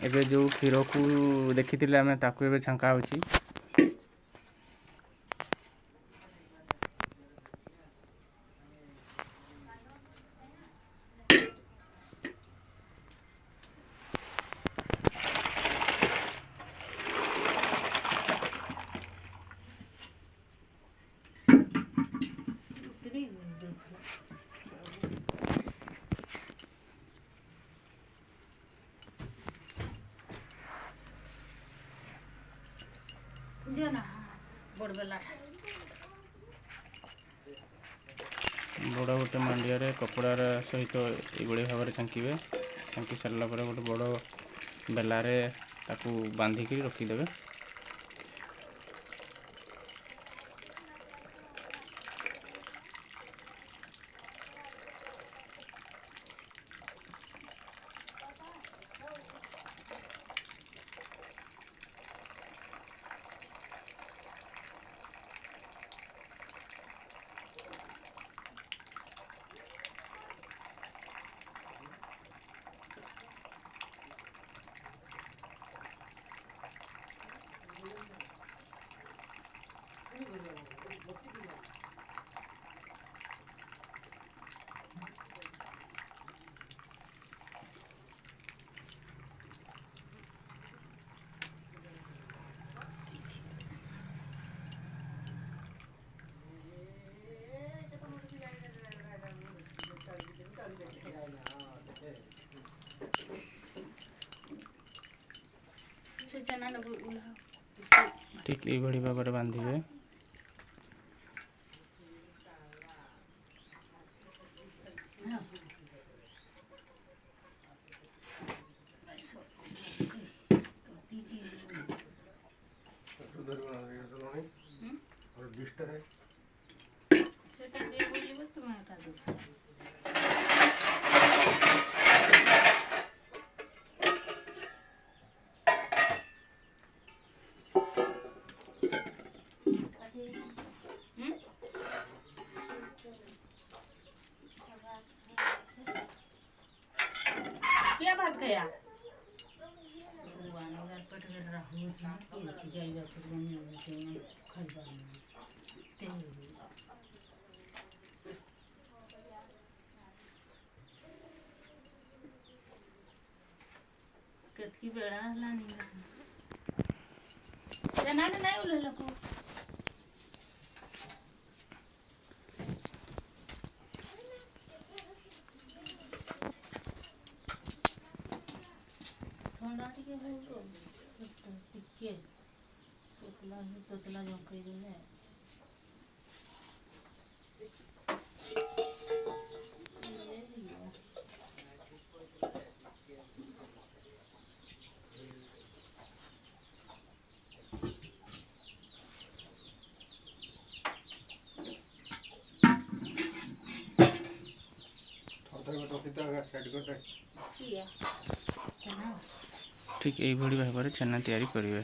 एबे जो क्षीर को देखी आम ताकू एबे छंका होची। बड़ गोटे मांडिया कपड़ार सहित ये भाव में छांके छांकी सारा गोटे बड़ बेलार बांधिक रखीदे। ठीक ये भाव में बांधे। क्या बात गया कितनी बेड़ा लानी जना नहीं उले लको थोड़ा टिके हो टिके तोतला जंकई देले ठीक यही भाव में छेना तैयारी करेंगे।